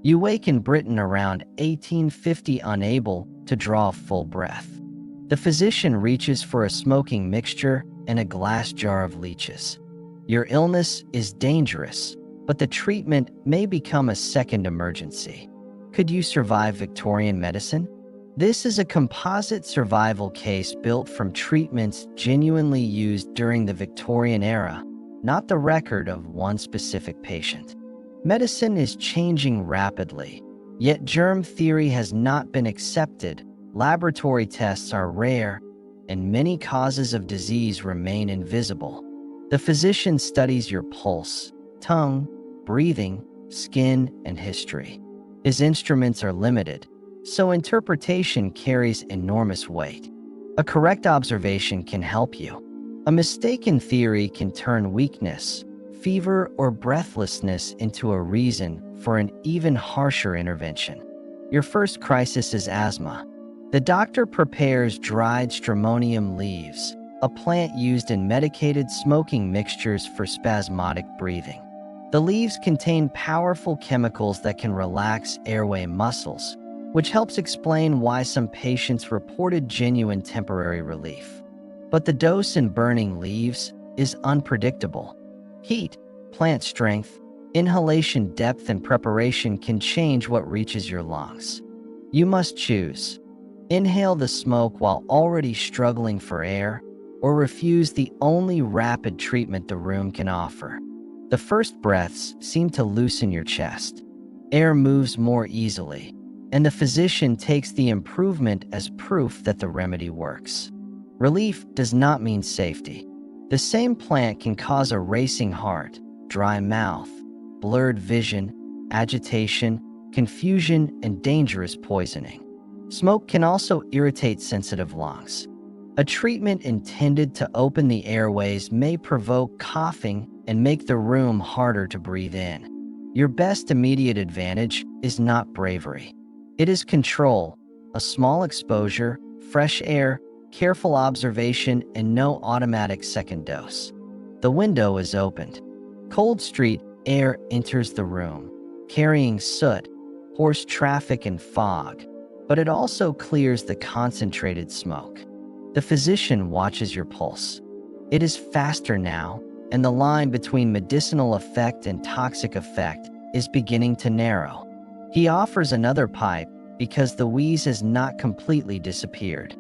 You wake in Britain around 1850 unable to draw a full breath. The physician reaches for a smoking mixture and a glass jar of leeches. Your illness is dangerous, but the treatment may become a second emergency. Could you survive Victorian medicine? This is a composite survival case built from treatments genuinely used during the Victorian era, not the record of one specific patient. Medicine is changing rapidly, yet germ theory has not been accepted, laboratory tests are rare, and many causes of disease remain invisible. The physician studies your pulse, tongue, breathing, skin, and history. His instruments are limited, so interpretation carries enormous weight. A correct observation can help you. A mistaken theory can turn weakness, fever, or breathlessness into a reason for an even harsher intervention. Your first crisis is asthma. The doctor prepares dried stramonium leaves, a plant used in medicated smoking mixtures for spasmodic breathing. The leaves contain powerful chemicals that can relax airway muscles, which helps explain why some patients reported genuine temporary relief. But the dose in burning leaves is unpredictable. Heat, plant strength, inhalation depth, and preparation can change what reaches your lungs. You must choose. Inhale the smoke while already struggling for air, or refuse the only rapid treatment the room can offer. The first breaths seem to loosen your chest. Air moves more easily, and the physician takes the improvement as proof that the remedy works. Relief does not mean safety. The same plant can cause a racing heart, dry mouth, blurred vision, agitation, confusion, and dangerous poisoning. Smoke can also irritate sensitive lungs. A treatment intended to open the airways may provoke coughing and make the room harder to breathe in. Your best immediate advantage is not bravery. It is control, a small exposure, fresh air, careful observation, and no automatic second dose. The window is opened. Cold street air enters the room, carrying soot, horse traffic, and fog, but it also clears the concentrated smoke. The physician watches your pulse. It is faster now, and the line between medicinal effect and toxic effect is beginning to narrow. He offers another pipe because the wheeze has not completely disappeared.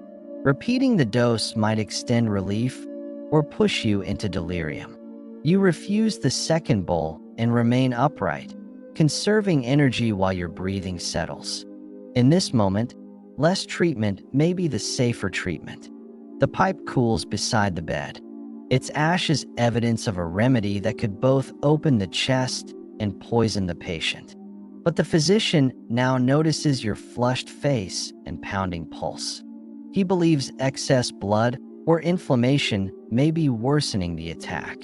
Repeating the dose might extend relief or push you into delirium. You refuse the second bowl and remain upright, conserving energy while your breathing settles. In this moment, less treatment may be the safer treatment. The pipe cools beside the bed. Its ash is evidence of a remedy that could both open the chest and poison the patient. But the physician now notices your flushed face and pounding pulse. He believes excess blood or inflammation may be worsening the attack.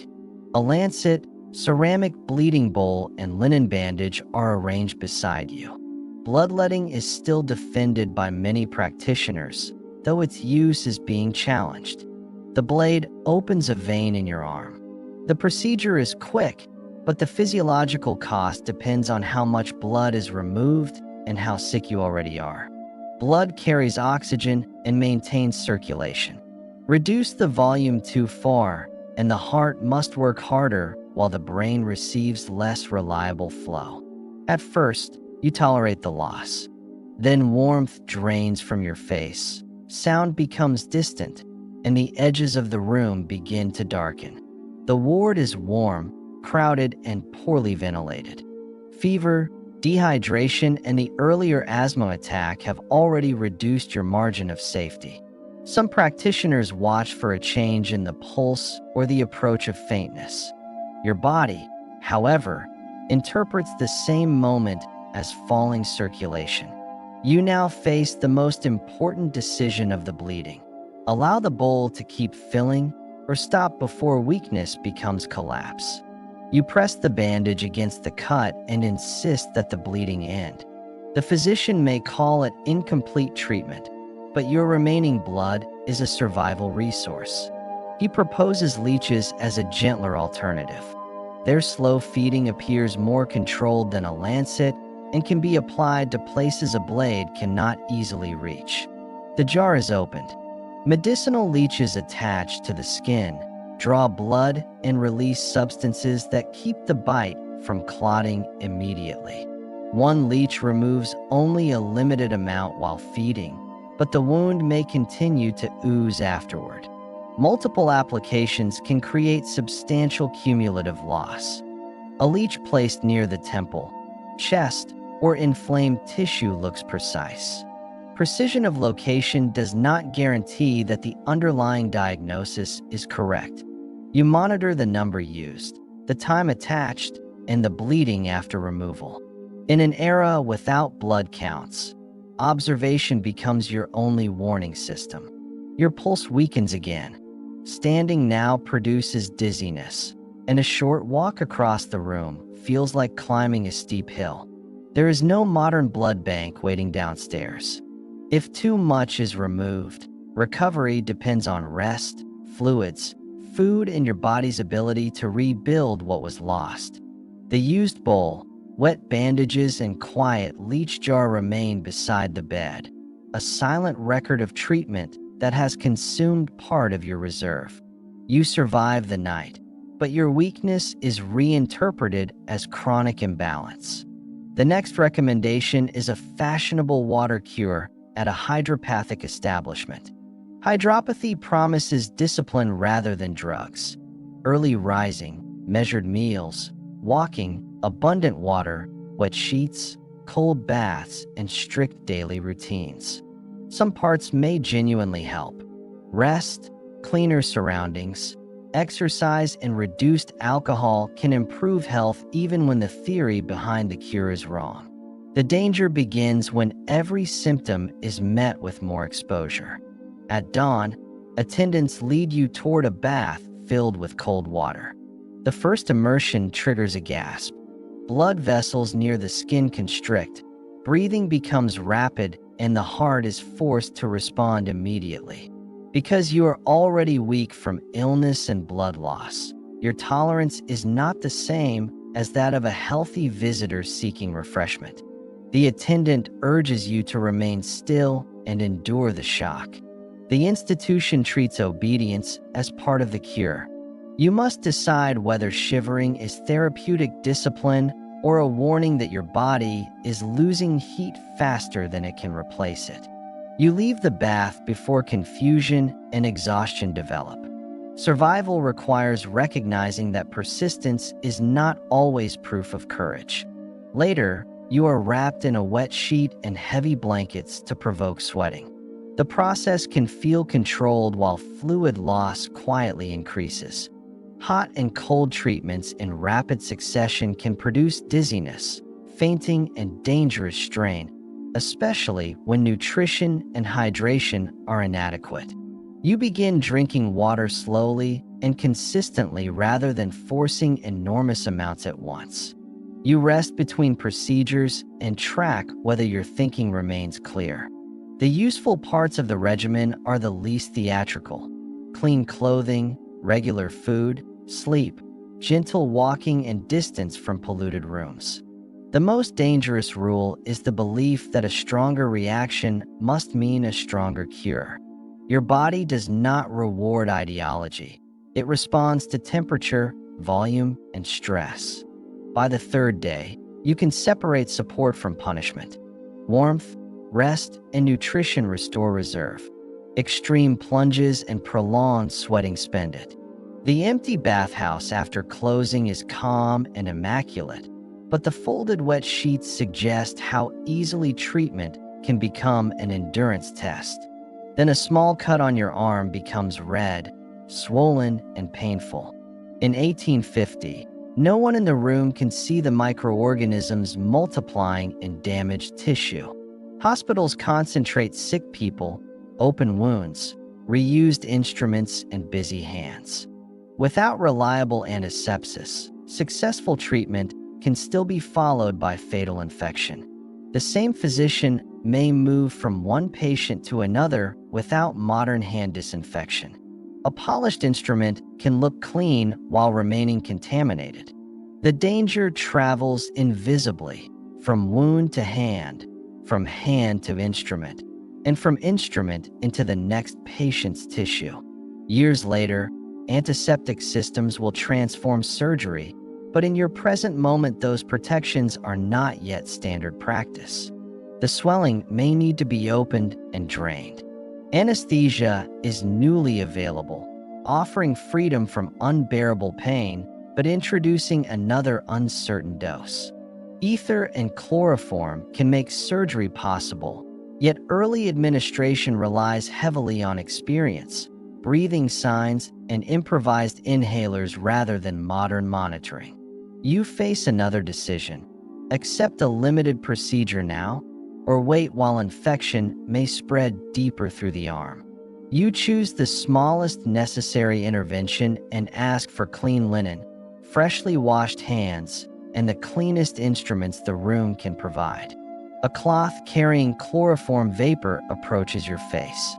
A lancet, ceramic bleeding bowl, and linen bandage are arranged beside you. Bloodletting is still defended by many practitioners, though its use is being challenged. The blade opens a vein in your arm. The procedure is quick, but the physiological cost depends on how much blood is removed and how sick you already are. Blood carries oxygen and maintains circulation. Reduce the volume too far, and the heart must work harder while the brain receives less reliable flow. At first, you tolerate the loss. Then warmth drains from your face, sound becomes distant, and the edges of the room begin to darken. The ward is warm, crowded, and poorly ventilated. Fever, dehydration, and the earlier asthma attack have already reduced your margin of safety. Some practitioners watch for a change in the pulse or the approach of faintness. Your body, however, interprets the same moment as falling circulation. You now face the most important decision of the bleeding. Allow the bowl to keep filling or stop before weakness becomes collapse. You press the bandage against the cut and insist that the bleeding end. The physician may call it incomplete treatment, but your remaining blood is a survival resource. He proposes leeches as a gentler alternative. Their slow feeding appears more controlled than a lancet, and can be applied to places a blade cannot easily reach. The jar is opened. Medicinal leeches attach to the skin, draw blood, and release substances that keep the bite from clotting immediately. One leech removes only a limited amount while feeding, but the wound may continue to ooze afterward. Multiple applications can create substantial cumulative loss. A leech placed near the temple, chest, or inflamed tissue looks precise. Precision of location does not guarantee that the underlying diagnosis is correct. You monitor the number used, the time attached, and the bleeding after removal. In an era without blood counts, observation becomes your only warning system. Your pulse weakens again. Standing now produces dizziness, and a short walk across the room feels like climbing a steep hill. There is no modern blood bank waiting downstairs. If too much is removed, recovery depends on rest, fluids, food, and your body's ability to rebuild what was lost. The used bowl, wet bandages, and quiet leech jar remain beside the bed, a silent record of treatment that has consumed part of your reserve. You survive the night, but your weakness is reinterpreted as chronic imbalance. The next recommendation is a fashionable water cure at a hydropathic establishment. Hydropathy promises discipline rather than drugs. Early rising, measured meals, walking, abundant water, wet sheets, cold baths, and strict daily routines. Some parts may genuinely help. Rest, cleaner surroundings, exercise, and reduced alcohol can improve health even when the theory behind the cure is wrong. The danger begins when every symptom is met with more exposure. At dawn, attendants lead you toward a bath filled with cold water. The first immersion triggers a gasp. Blood vessels near the skin constrict, breathing becomes rapid, and the heart is forced to respond immediately. Because you are already weak from illness and blood loss, your tolerance is not the same as that of a healthy visitor seeking refreshment. The attendant urges you to remain still and endure the shock. The institution treats obedience as part of the cure. You must decide whether shivering is therapeutic discipline or a warning that your body is losing heat faster than it can replace it. You leave the bath before confusion and exhaustion develop. Survival requires recognizing that persistence is not always proof of courage. Later, you are wrapped in a wet sheet and heavy blankets to provoke sweating. The process can feel controlled while fluid loss quietly increases. Hot and cold treatments in rapid succession can produce dizziness, fainting, and dangerous strain, especially when nutrition and hydration are inadequate. You begin drinking water slowly and consistently rather than forcing enormous amounts at once. You rest between procedures and track whether your thinking remains clear. The useful parts of the regimen are the least theatrical: clean clothing, regular food, sleep, gentle walking, and distance from polluted rooms. The most dangerous rule is the belief that a stronger reaction must mean a stronger cure. Your body does not reward ideology. It responds to temperature, volume, and stress. By the third day, you can separate support from punishment. Warmth, rest, and nutrition restore reserve. Extreme plunges and prolonged sweating spend it. The empty bathhouse after closing is calm and immaculate, but the folded wet sheets suggest how easily treatment can become an endurance test. Then a small cut on your arm becomes red, swollen, and painful. In 1850, no one in the room can see the microorganisms multiplying in damaged tissue. Hospitals concentrate sick people, open wounds, reused instruments, and busy hands. Without reliable antisepsis, successful treatment can still be followed by fatal infection. The same physician may move from one patient to another without modern hand disinfection. A polished instrument can look clean while remaining contaminated. The danger travels invisibly, from wound to hand, from hand to instrument, and from instrument into the next patient's tissue. Years later, antiseptic systems will transform surgery, but in your present moment, those protections are not yet standard practice. The swelling may need to be opened and drained. Anesthesia is newly available, offering freedom from unbearable pain, but introducing another uncertain dose. Ether and chloroform can make surgery possible, yet early administration relies heavily on experience, breathing signs, and improvised inhalers rather than modern monitoring. You face another decision: accept a limited procedure now, or wait while infection may spread deeper through the arm. You choose the smallest necessary intervention and ask for clean linen, freshly washed hands, and the cleanest instruments the room can provide. A cloth carrying chloroform vapor approaches your face.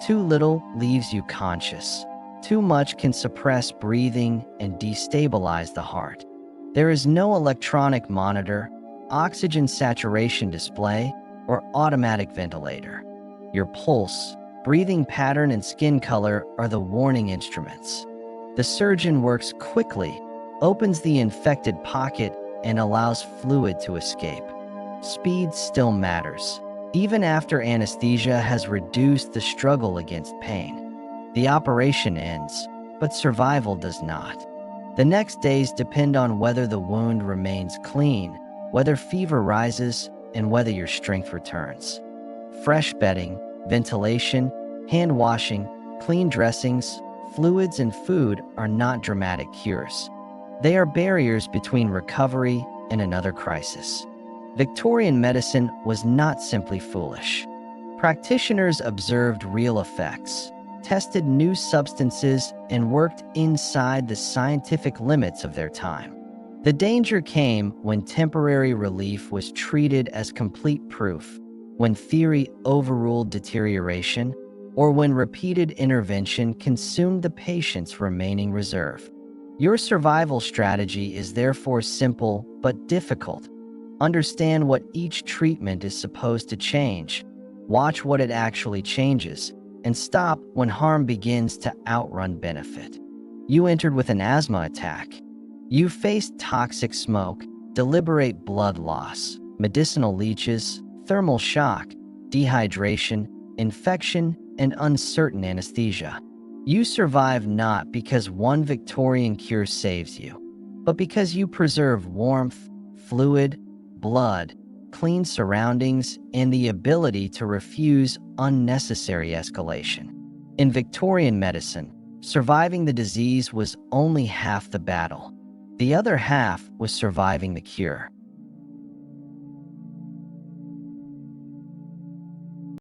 Too little leaves you conscious. Too much can suppress breathing and destabilize the heart. There is no electronic monitor, oxygen saturation display, or automatic ventilator. Your pulse, breathing pattern, and skin color are the warning instruments. The surgeon works quickly, opens the infected pocket, and allows fluid to escape. Speed still matters, even after anesthesia has reduced the struggle against pain. The operation ends, but survival does not. The next days depend on whether the wound remains clean, whether fever rises, and whether your strength returns. Fresh bedding, ventilation, hand washing, clean dressings, fluids, and food are not dramatic cures. They are barriers between recovery and another crisis. Victorian medicine was not simply foolish. Practitioners observed real effects, tested new substances, and worked inside the scientific limits of their time. The danger came when temporary relief was treated as complete proof, when theory overruled deterioration, or when repeated intervention consumed the patient's remaining reserve. Your survival strategy is therefore simple but difficult. Understand what each treatment is supposed to change, watch what it actually changes, and stop when harm begins to outrun benefit. You entered with an asthma attack. You faced toxic smoke, deliberate blood loss, medicinal leeches, thermal shock, dehydration, infection, and uncertain anesthesia. You survive not because one Victorian cure saves you, but because you preserve warmth, fluid, blood, clean surroundings, and the ability to refuse unnecessary escalation. In Victorian medicine, surviving the disease was only half the battle. The other half was surviving the cure.